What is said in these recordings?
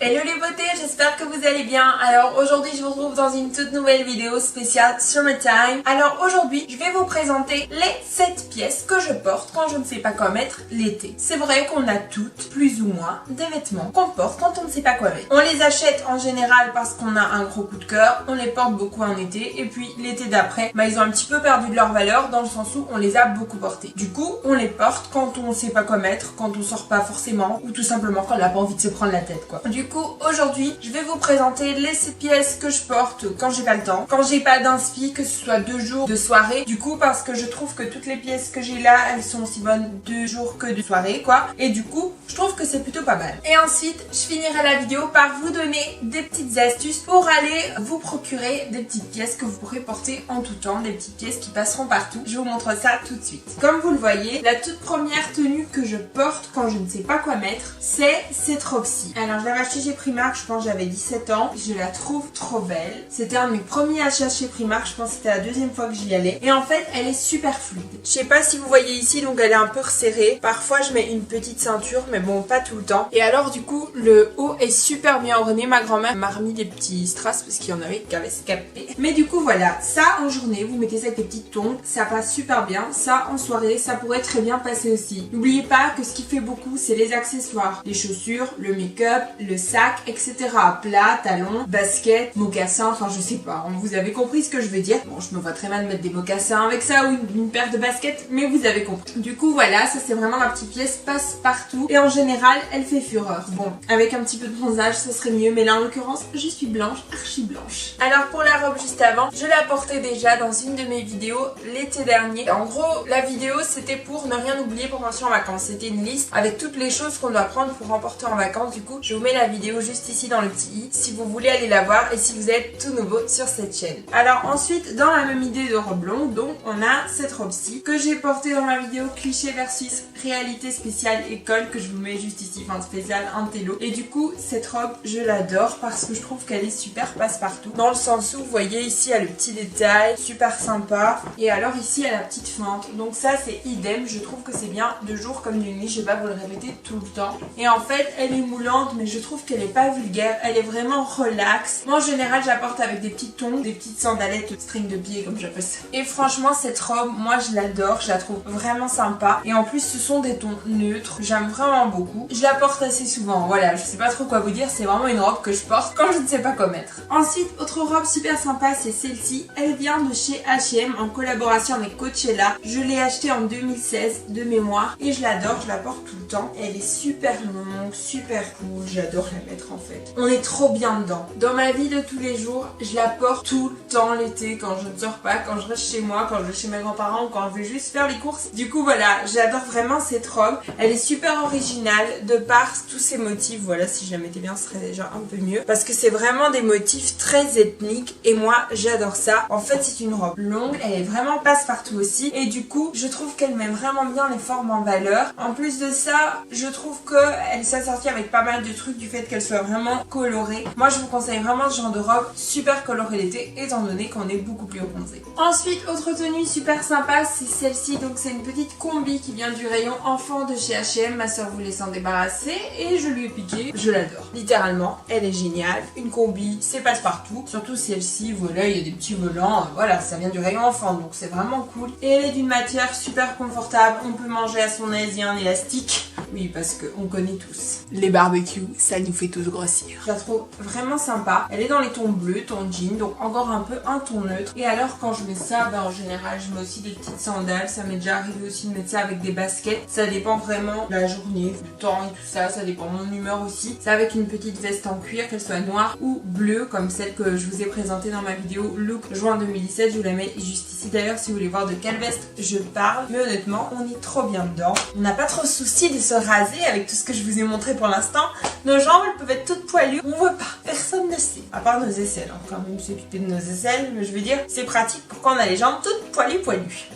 Hello les beautés, j'espère que vous allez bien. Alors aujourd'hui je vous retrouve dans une toute nouvelle vidéo spéciale Summertime. Alors aujourd'hui je vais vous présenter les 7 pièces que je porte quand je ne sais pas quoi mettre l'été. C'est vrai qu'on a toutes, plus ou moins, des vêtements qu'on porte quand on ne sait pas quoi mettre. On les achète en général parce qu'on a un gros coup de cœur, on les porte beaucoup en été et puis l'été d'après, ils ont un petit peu perdu de leur valeur dans le sens où on les a beaucoup portés. Du coup on les porte quand on ne sait pas quoi mettre, quand on sort pas forcément ou tout simplement quand on n'a pas envie de se prendre la tête quoi. Du coup aujourd'hui je vais vous présenter les 7 pièces que je porte quand j'ai pas le temps, quand j'ai pas d'inspi, que ce soit 2 jours de soirée, du coup parce que je trouve que toutes les pièces que j'ai là elles sont aussi bonnes 2 jours que de soirée quoi, et du coup je trouve que c'est plutôt pas mal. Et ensuite je finirai la vidéo par vous donner des petites astuces pour aller vous procurer des petites pièces que vous pourrez porter en tout temps, des petites pièces qui passeront partout. Je vous montre ça tout de suite. Comme vous le voyez, la toute première tenue que je porte quand je ne sais pas quoi mettre, c'est cette robe-ci. Alors je l'avais achetée chez Primark, je pense que j'avais 17 ans. Je la trouve trop belle. C'était un de mes premiers achats chez Primark, je pense que c'était la deuxième fois que j'y allais. Et en fait, elle est super fluide. Je sais pas si vous voyez ici, donc elle est un peu resserrée. Parfois, je mets une petite ceinture, mais bon, pas tout le temps. Et alors, du coup, le haut est super bien orné. Ma grand-mère m'a remis des petits strass parce qu'il y en avait qui avaient escapé. Mais du coup, voilà. Ça, en journée, vous mettez ça avec des petites tongs. Ça passe super bien. Ça, en soirée, ça pourrait très bien passer aussi. N'oubliez pas que ce qui fait beaucoup, c'est les accessoires. Les chaussures, le make-up, le sac, etc. Plat, talons, baskets, mocassins, enfin je sais pas, vous avez compris ce que je veux dire. Bon, je me vois très mal mettre des mocassins avec ça ou une paire de baskets, mais vous avez compris. Du coup voilà, ça c'est vraiment la petite pièce passe-partout et en général elle fait fureur. Bon, avec un petit peu de bronzage ça serait mieux, mais là en l'occurrence je suis blanche, archi blanche. Alors pour la robe juste avant, je la portais déjà dans une de mes vidéos l'été dernier. En gros la vidéo c'était pour ne rien oublier pour partir en vacances. C'était une liste avec toutes les choses qu'on doit prendre pour emporter en vacances. Du coup je vous mets la vidéo juste ici dans le petit i si vous voulez aller la voir et si vous êtes tout nouveau sur cette chaîne. Alors ensuite dans la même idée de robe longue, donc on a cette robe-ci que j'ai portée dans ma vidéo cliché versus réalité spéciale école, que je vous mets juste ici, enfin spéciale intello. Et du coup cette robe je l'adore parce que je trouve qu'elle est super passe-partout, dans le sens où vous voyez ici elle a le petit détail super sympa et alors ici elle a la petite fente, donc ça c'est idem. Je trouve que c'est bien de jour comme de nuit, je vais pas vous le répéter tout le temps. Et en fait elle est moulante mais je trouve qu'elle est pas vulgaire, elle est vraiment relax. Moi en général j'apporte avec des petites tongs, des petites sandalettes string de pied comme j'appelle ça. Et franchement cette robe moi je l'adore, je la trouve vraiment sympa et en plus ce sont des tons neutres, j'aime vraiment beaucoup. Je la porte assez souvent, voilà, je sais pas trop quoi vous dire, c'est vraiment une robe que je porte quand je ne sais pas quoi mettre. Ensuite autre robe super sympa, c'est celle-ci, elle vient de chez H&M en collaboration avec Coachella. Je l'ai achetée en 2016 de mémoire et je l'adore, je la porte tout le temps. Elle est super longue, super cool, j'adore la mettre en fait. On est trop bien dedans. Dans ma vie de tous les jours, je la porte tout le temps l'été quand je ne sors pas, quand je reste chez moi, quand je vais chez mes grands-parents ou quand je vais juste faire les courses. Du coup voilà, j'adore vraiment cette robe. Elle est super originale de par tous ses motifs. Voilà, si je la mettais bien ce serait déjà un peu mieux parce que c'est vraiment des motifs très ethniques et moi j'adore ça. En fait c'est une robe longue, elle est vraiment passe-partout aussi et du coup je trouve qu'elle met vraiment bien les formes en valeur. En plus de ça, je trouve qu'elle s'assortit avec pas mal de trucs du fait qu'elle soit vraiment colorée. Moi je vous conseille vraiment ce genre de robe super colorée l'été étant donné qu'on est beaucoup plus bronzé. Ensuite autre tenue super sympa, c'est celle-ci, donc c'est une petite combi qui vient du rayon enfant de chez H&M. Ma soeur voulait s'en débarrasser et je lui ai piqué, je l'adore. Littéralement, elle est géniale. Une combi, c'est passe-partout. Surtout celle-ci, voilà, il y a des petits volants, voilà, ça vient du rayon enfant, donc c'est vraiment cool. Et elle est d'une matière super confortable, on peut manger à son aise, il y a un élastique. Oui, parce qu'on connaît tous. Les barbecues, ça nous fait tous grossir. Je la trouve vraiment sympa. Elle est dans les tons bleus, ton jean, donc encore un peu un ton neutre. Et alors quand je mets ça, en général je mets aussi des petites sandales. Ça m'est déjà arrivé aussi de mettre ça avec des baskets. Ça dépend vraiment de la journée, du temps et tout ça. Ça dépend de mon humeur aussi. C'est avec une petite veste en cuir, qu'elle soit noire ou bleue, comme celle que je vous ai présentée dans ma vidéo Look juin 2017. Je vous la mets juste ici d'ailleurs si vous voulez voir de quelle veste je parle. Mais honnêtement, on est trop bien dedans. On n'a pas trop souci de se raser avec tout ce que je vous ai montré pour l'instant. Nos jambes elles peuvent être toutes poilues, on voit pas, personne ne sait, à part nos aisselles, quand même s'occuper de nos aisselles, mais je veux dire c'est pratique pour quand on a les jambes toutes poilues.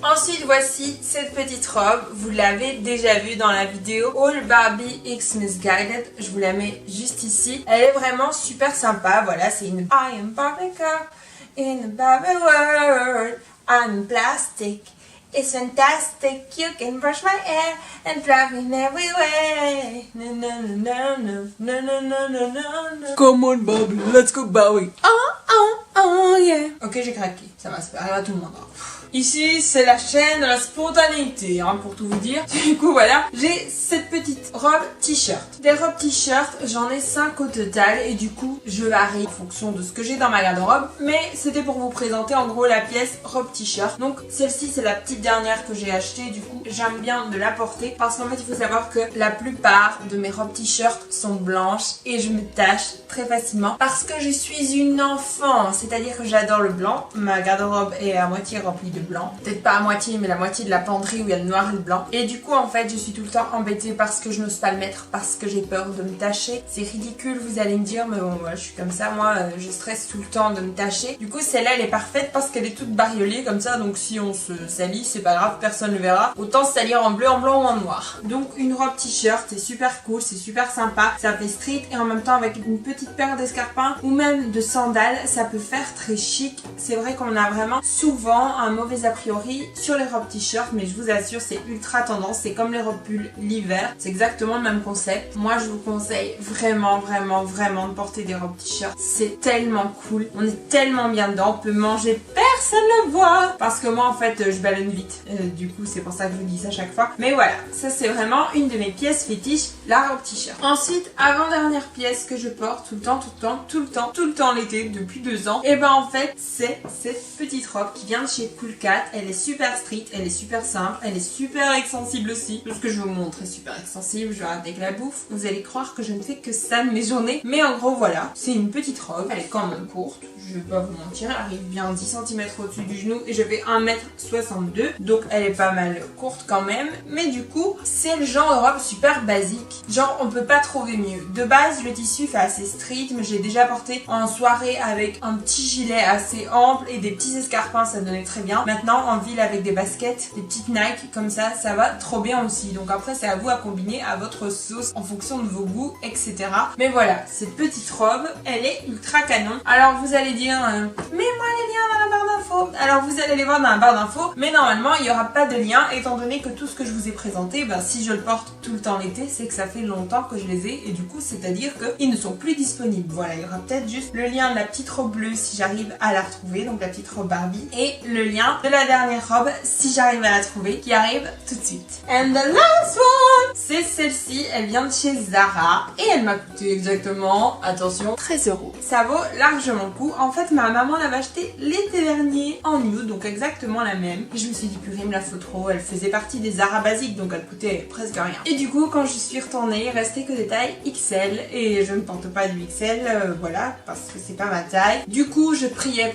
Ensuite voici cette petite robe, vous l'avez déjà vue dans la vidéo All Barbie X Misguided, je vous la mets juste ici. Elle est vraiment super sympa, voilà, c'est une I am Barbie girl in a Barbie world, I'm plastic It's fantastic, you can brush my hair and drive me everywhere. No, no, no, no, no, no, no, no, no. Come on, Bob, let's go, Bowie. Oh, oh, oh, yeah. Ok, j'ai craqué, ça va, ça arrive à tout le monde. Ici, c'est la chaîne de la spontanéité, hein, pour tout vous dire. Du coup, voilà, j'ai cette petite robe t-shirt. Des robes t-shirt, j'en ai 5 au total et du coup, je varie en fonction de ce que j'ai dans ma garde-robe. Mais c'était pour vous présenter en gros la pièce robe t-shirt. Donc, celle-ci, c'est la petite dernière que j'ai achetée. Du coup, j'aime bien de la porter parce qu'en fait, il faut savoir que la plupart de mes robes t-shirt sont blanches et je me tache très facilement parce que je suis une enfant. C'est-à-dire que j'adore le blanc. Ma garde-robe est à moitié remplie de blanc. Peut-être pas à moitié, mais la moitié de la penderie où il y a le noir et le blanc. Et du coup, en fait, je suis tout le temps embêtée parce que je n'ose pas le mettre, parce que j'ai peur de me tacher. C'est ridicule, vous allez me dire, mais bon, moi, je suis comme ça, moi, je stresse tout le temps de me tacher. Du coup, celle-là, elle est parfaite parce qu'elle est toute bariolée comme ça, donc si on se salit, c'est pas grave, personne ne le verra. Autant se salir en bleu, en blanc ou en noir. Donc, une robe t-shirt, c'est super cool, c'est super sympa, ça fait street et en même temps, avec une petite paire d'escarpins ou même de sandales, ça peut faire très chic. C'est vrai qu'on a vraiment souvent un mauvais a priori sur les robes t-shirt, mais je vous assure, c'est ultra tendance, c'est comme les robes pulls l'hiver, c'est exactement le même concept. Moi, je vous conseille vraiment, vraiment, vraiment de porter des robes t-shirt, c'est tellement cool, on est tellement bien dedans, on peut manger, personne ne le voit, parce que moi, en fait, je ballonne vite, du coup, c'est pour ça que je vous dis ça chaque fois, mais voilà, ça c'est vraiment une de mes pièces fétiches, la robe t-shirt. Ensuite, avant-dernière pièce que je porte tout le temps l'été, depuis 2 ans, et ben en fait, c'est cette petite robe qui vient de chez Cool Cat. Elle est super street, elle est super simple, elle est super extensible aussi. Tout ce que je vais vous montrer est super extensible, je vais arrêter avec la bouffe. Vous allez croire que je ne fais que ça de mes journées. Mais en gros voilà, c'est une petite robe, elle est quand même courte, je vais pas vous mentir, elle arrive bien 10 cm au-dessus du genou et je fais 1m62. Donc elle est pas mal courte quand même. Mais du coup, c'est le genre de robe super basique. Genre on peut pas trouver mieux. De base, le tissu fait assez street, mais j'ai déjà porté en soirée avec un petit gilet assez ample et des petits escarpins, ça donnait très bien. Maintenant en ville avec des baskets, des petites Nike comme ça va trop bien aussi. Donc après c'est à vous à combiner à votre sauce en fonction de vos goûts, etc. Mais voilà, cette petite robe, elle est ultra canon. Alors vous allez dire, mets-moi les liens dans la barre d'infos. Alors vous allez les voir dans la barre d'infos, mais normalement il n'y aura pas de lien étant donné que tout ce que je vous ai présenté, ben, si je le porte tout le temps l'été, c'est que ça fait longtemps que je les ai et du coup c'est à dire qu'ils ne sont plus disponibles. Voilà, il y aura peut-être juste le lien de la petite robe bleue si j'arrive à la retrouver, donc la petite robe Barbie, et le lien de la dernière robe si j'arrive à la trouver, qui arrive tout de suite. And the last one, c'est celle-ci, elle vient de chez Zara et elle m'a coûté exactement, attention, 13 €. Ça vaut largement le coup. En fait, ma maman l'avait acheté l'été dernier en nude, donc exactement la même. Et je me suis dit, purée, il me la faut trop. Elle faisait partie des Zara basiques, donc elle coûtait presque rien. Et du coup, quand je suis retournée, il restait que des tailles XL et je ne porte pas du XL, voilà, parce que c'est pas ma taille. Du coup, je priais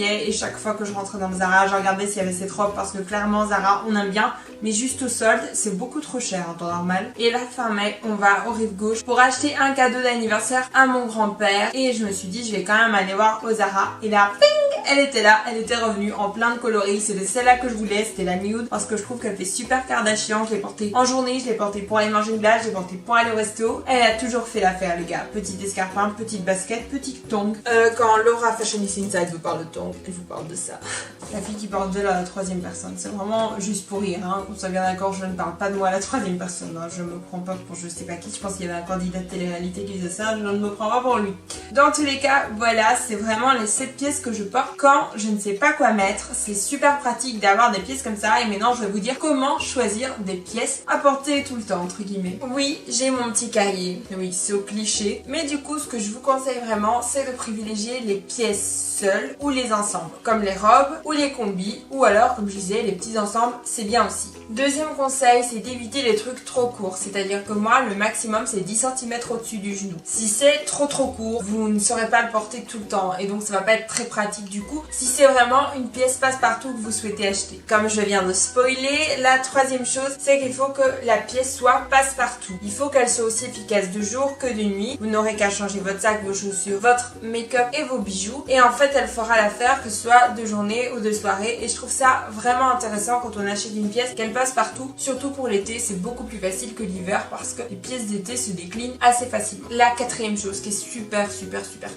et chaque fois que je rentrais dans le Zara, je regardais s'il y avait cette robe parce que clairement Zara on aime bien, mais juste au solde c'est beaucoup trop cher en temps normal. Et la fin mai, on va au Rive Gauche pour acheter un cadeau d'anniversaire à mon grand-père et je me suis dit je vais quand même aller voir au Zara et là, ping, elle était là, elle était revenue en plein de coloris. C'était celle-là que je voulais, c'était la nude parce que je trouve qu'elle fait super Kardashian. Je l'ai portée en journée, je l'ai portée pour aller manger une glace, je l'ai portée pour aller au resto. Elle a toujours fait l'affaire les gars. Petit escarpin, petite basket, petite tongue. Quand Laura Fashionista Inside vous parle de tongue, elle vous parle de ça. La fille qui parle de la troisième personne, c'est vraiment juste pour rire, hein. On soit bien d'accord, je ne parle pas de moi à la troisième personne, hein. Je me prends pas pour je sais pas qui, je pense qu'il y avait un candidat de télé-réalité qui disait ça, je ne me prends pas pour lui. Dans tous les cas, voilà, c'est vraiment les 7 pièces que je porte quand je ne sais pas quoi mettre. C'est super pratique d'avoir des pièces comme ça et maintenant je vais vous dire comment choisir des pièces à porter tout le temps, entre guillemets. Oui, j'ai mon petit cahier, oui, c'est au cliché, mais du coup, ce que je vous conseille vraiment, c'est de privilégier les pièces seules ou les ensembles, comme les robes ou les combis, ou alors, comme je disais, les petits ensembles, c'est bien aussi. Deuxième conseil, c'est d'éviter les trucs trop courts, c'est-à-dire que moi, le maximum, c'est 10 cm au-dessus du genou. Si c'est trop court, vous ne saurez pas le porter tout le temps, et donc ça va pas être très pratique du coup, si c'est vraiment une pièce passe-partout que vous souhaitez acheter. Comme je viens de spoiler, la troisième chose, c'est qu'il faut que la pièce soit passe-partout. Il faut qu'elle soit aussi efficace de jour que de nuit. Vous n'aurez qu'à changer votre sac, vos chaussures, votre make-up et vos bijoux, et en fait, elle fera l'affaire que ce soit de journée ou de soirée, et je trouve ça vraiment intéressant quand on achète une pièce qu'elle passe partout, surtout pour l'été. C'est beaucoup plus facile que l'hiver parce que les pièces d'été se déclinent assez facilement. La quatrième chose qui est super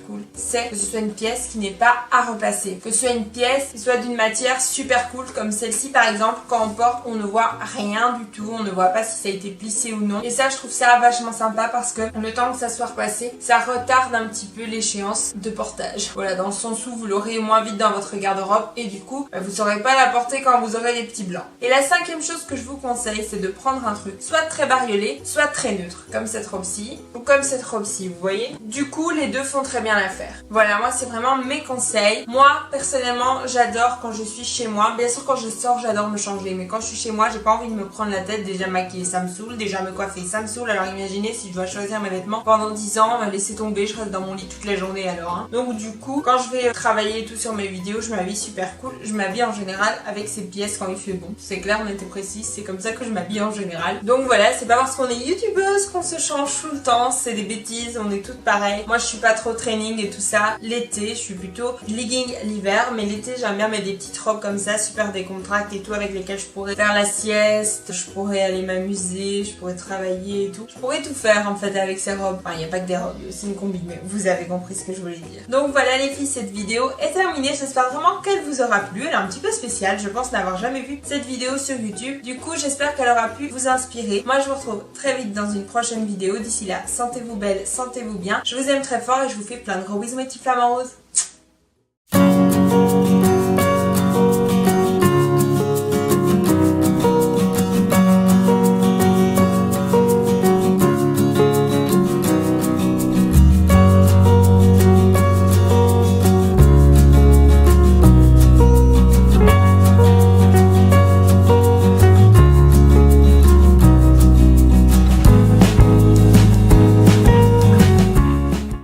cool, c'est que ce soit une pièce qui n'est pas à replacer passer. Que ce soit une pièce, que ce soit d'une matière super cool comme celle-ci par exemple, quand on porte on ne voit rien du tout, on ne voit pas si ça a été plissé ou non. Et ça je trouve ça vachement sympa parce que le temps que ça soit repassé, ça retarde un petit peu l'échéance de portage. Voilà, dans le sens où vous l'aurez moins vite dans votre garde-robe et du coup vous saurez pas la porter quand vous aurez les petits blancs. Et la cinquième chose que je vous conseille, c'est de prendre un truc soit très bariolé, soit très neutre, comme cette robe-ci ou comme cette robe-ci, vous voyez. Du coup les deux font très bien l'affaire. Voilà, moi c'est vraiment mes conseils. Moi personnellement j'adore quand je suis chez moi. Bien sûr quand je sors j'adore me changer, mais quand je suis chez moi j'ai pas envie de me prendre la tête. Déjà maquiller ça me saoule, déjà me coiffer ça me saoule. Alors imaginez si je dois choisir mes vêtements pendant 10 ans, laisser tomber, je reste dans mon lit toute la journée alors hein. Donc du coup quand je vais travailler et tout sur mes vidéos, je m'habille super cool. Je m'habille en général avec ces pièces quand il fait bon. C'est clair, on était précis, c'est comme ça que je m'habille en général. Donc voilà, c'est pas parce qu'on est youtubeuse qu'on se change tout le temps, c'est des bêtises, on est toutes pareilles. Moi je suis pas trop training et tout ça. L'été, je suis plutôt legging l'hiver, mais l'été j'aime bien mettre des petites robes comme ça, super décontractées et tout, avec lesquelles je pourrais faire la sieste, je pourrais aller m'amuser, je pourrais travailler et tout. Je pourrais tout faire en fait avec ces robes. Enfin, il n'y a pas que des robes, il y a aussi une combi, mais vous avez compris ce que je voulais dire. Donc voilà les filles, cette vidéo est terminée. J'espère vraiment qu'elle vous aura plu. Elle est un petit peu spéciale, je pense n'avoir jamais vu cette vidéo sur YouTube. Du coup, j'espère qu'elle aura pu vous inspirer. Moi, je vous retrouve très vite dans une prochaine vidéo. D'ici là, sentez-vous belle, sentez-vous bien. Je vous aime très fort et je vous fais plein de gros bisous mes petits flamants roses.